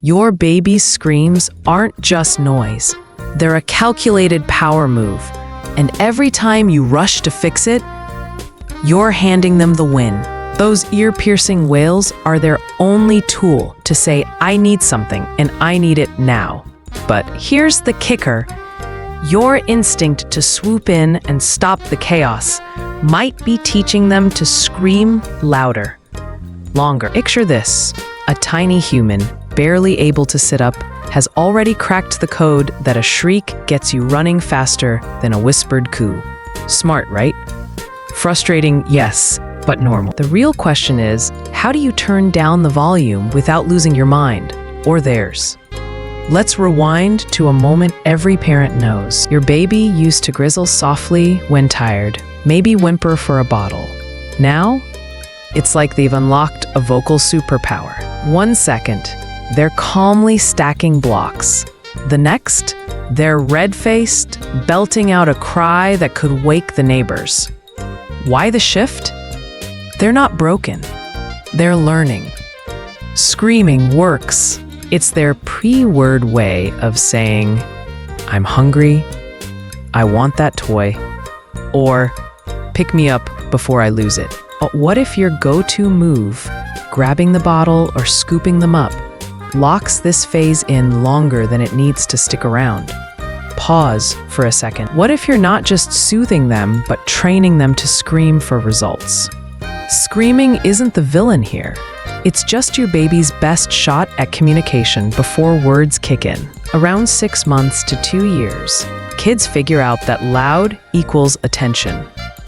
Your baby's screams aren't just noise. They're a calculated power move. And every time you rush to fix it, you're handing them the win. Those ear-piercing wails are their only tool to say, I need something and I need it now. But here's the kicker. Your instinct to swoop in and stop the chaos might be teaching them to scream louder, longer. Picture this. A tiny human, barely able to sit up, has already cracked the code that a shriek gets you running faster than a whispered coo. Smart, right? Frustrating, yes, but normal. The real question is, how do you turn down the volume without losing your mind, or theirs? Let's rewind to a moment every parent knows. Your baby used to grizzle softly when tired, maybe whimper for a bottle. Now, it's like they've unlocked a vocal superpower. 1 second, they're calmly stacking blocks. The next, they're red-faced, belting out a cry that could wake the neighbors. Why the shift? They're not broken. They're learning. Screaming works. It's their pre-word way of saying, I'm hungry, I want that toy, or pick me up before I lose it. But what if your go-to move, grabbing the bottle or scooping them up, locks this phase in longer than it needs to stick around? Pause for a second. What if you're not just soothing them, but training them to scream for results? Screaming isn't the villain here. It's just your baby's best shot at communication before words kick in. Around 6 months to 2 years, kids figure out that loud equals attention.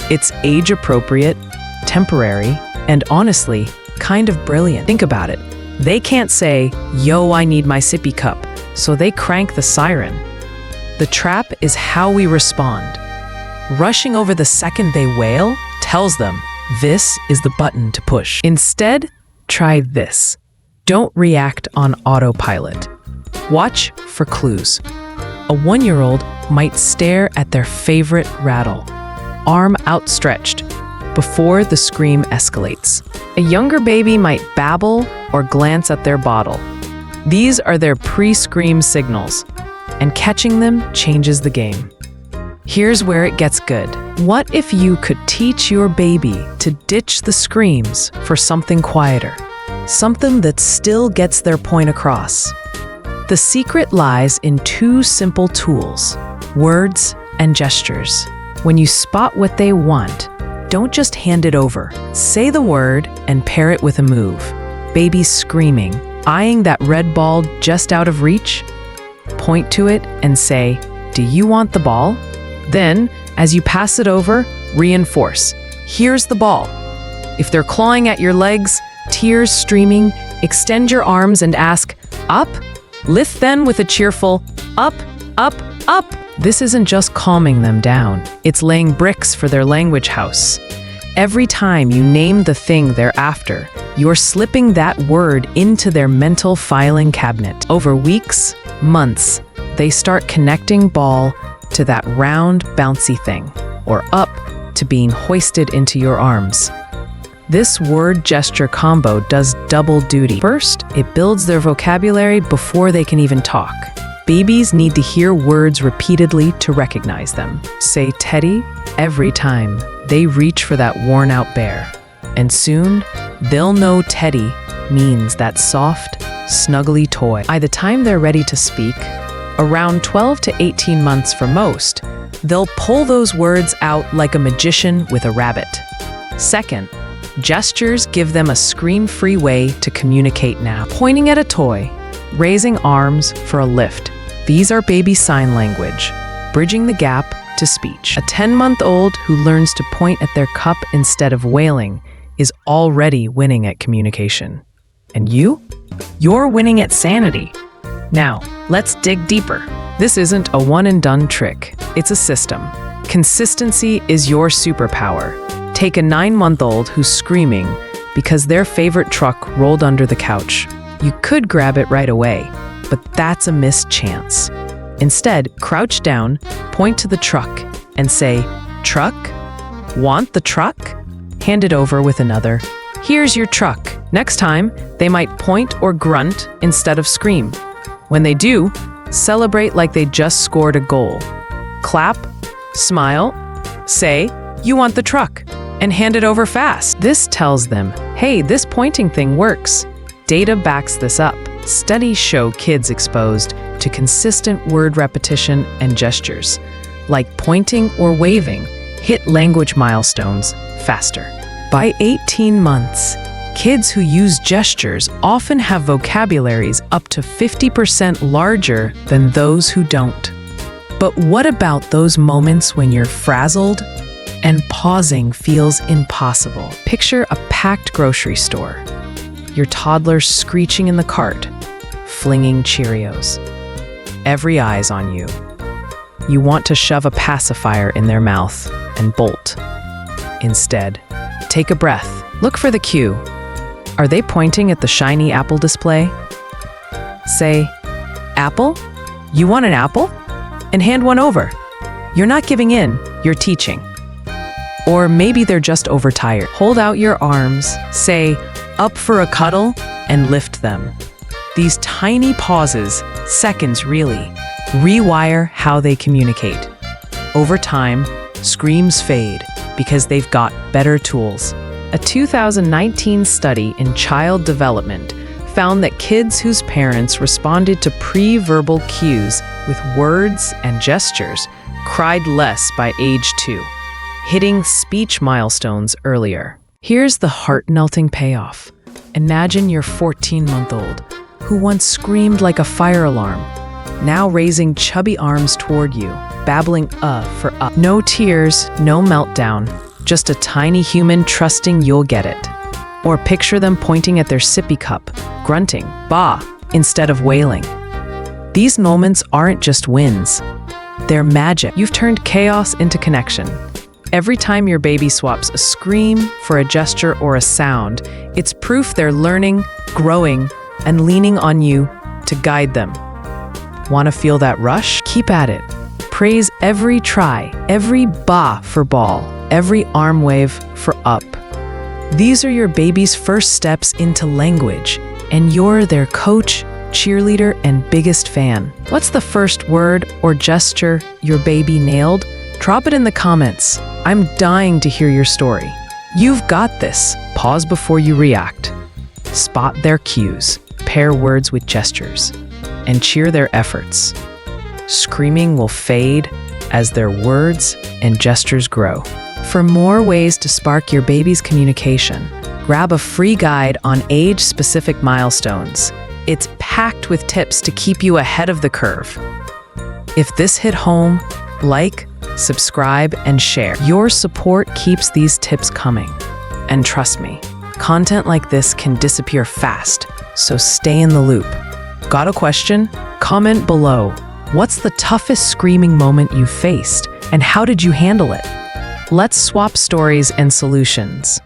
It's age-appropriate, temporary, and honestly, kind of brilliant. Think about it. They can't say, yo, I need my sippy cup, so they crank the siren. The trap is how we respond. Rushing over the second they wail tells them, this is the button to push. Instead, try this. Don't react on autopilot. Watch for clues. A 1-year-old might stare at their favorite rattle, arm outstretched, before the scream escalates. A younger baby might babble or glance at their bottle. These are their pre-scream signals, and catching them changes the game. Here's where it gets good. What if you could teach your baby to ditch the screams for something quieter? Something that still gets their point across. The secret lies in 2 simple tools, words and gestures. When you spot what they want, don't just hand it over. Say the word and pair it with a move. Baby screaming, eyeing that red ball just out of reach? Point to it and say, do you want the ball? Then, as you pass it over, reinforce. Here's the ball. If they're clawing at your legs, tears streaming, extend your arms and ask, up? Lift then with a cheerful, up, up, up. This isn't just calming them down. It's laying bricks for their language house. Every time you name the thing they're after, you're slipping that word into their mental filing cabinet. Over weeks, months, they start connecting ball to that round, bouncy thing, or up to being hoisted into your arms. This word-gesture combo does double duty. First, it builds their vocabulary before they can even talk. Babies need to hear words repeatedly to recognize them. Say Teddy every time they reach for that worn-out bear. And soon, they'll know Teddy means that soft, snuggly toy. By the time they're ready to speak, around 12 to 18 months for most, they'll pull those words out like a magician with a rabbit. Second, gestures give them a scream-free way to communicate now. Pointing at a toy, raising arms for a lift. These are baby sign language, bridging the gap to speech. A 10-month-old who learns to point at their cup instead of wailing is already winning at communication. And you? You're winning at sanity. Now, let's dig deeper. This isn't a one-and-done trick. It's a system. Consistency is your superpower. Take a 9-month-old who's screaming because their favorite truck rolled under the couch. You could grab it right away, but that's a missed chance. Instead, crouch down, point to the truck, and say, truck? Want the truck? Hand it over with another. Here's your truck. Next time, they might point or grunt instead of scream. When they do, celebrate like they just scored a goal. Clap, smile, say, "You want the truck," and hand it over fast. This tells them, hey, this pointing thing works. Data backs this up. Studies show kids exposed to consistent word repetition and gestures, like pointing or waving, hit language milestones faster. By 18 months, kids who use gestures often have vocabularies up to 50% larger than those who don't. But what about those moments when you're frazzled and pausing feels impossible? Picture a packed grocery store. Your toddler screeching in the cart, flinging Cheerios. Every eye's on you. You want to shove a pacifier in their mouth and bolt. Instead, take a breath. Look for the cue. Are they pointing at the shiny apple display? Say, "Apple? You want an apple?" And hand one over. You're not giving in, you're teaching. Or maybe they're just overtired. Hold out your arms, say, "Up for a cuddle," and lift them. These tiny pauses, seconds really, rewire how they communicate. Over time, screams fade because they've got better tools. A 2019 study in child development found that kids whose parents responded to pre-verbal cues with words and gestures cried less by age 2, hitting speech milestones earlier. Here's the heart-melting payoff. Imagine your 14-month-old who once screamed like a fire alarm, now raising chubby arms toward you, babbling for up. No tears, no meltdown, just a tiny human trusting you'll get it. Or picture them pointing at their sippy cup, grunting, "Bah," instead of wailing. These moments aren't just wins. They're magic. You've turned chaos into connection. Every time your baby swaps a scream for a gesture or a sound, it's proof they're learning, growing, and leaning on you to guide them. Want to feel that rush? Keep at it. Praise every try, every "bah" for ball, every arm wave for up. These are your baby's first steps into language, and you're their coach, cheerleader, and biggest fan. What's the first word or gesture your baby nailed? Drop it in the comments. I'm dying to hear your story. You've got this. Pause before you react. Spot their cues, pair words with gestures, and cheer their efforts. Screaming will fade as their words and gestures grow. For more ways to spark your baby's communication, grab a free guide on age-specific milestones. It's packed with tips to keep you ahead of the curve. If this hit home, like, subscribe, and share. Your support keeps these tips coming. And trust me, content like this can disappear fast, so stay in the loop. Got a question? Comment below. What's the toughest screaming moment you faced, and how did you handle it? Let's swap stories and solutions.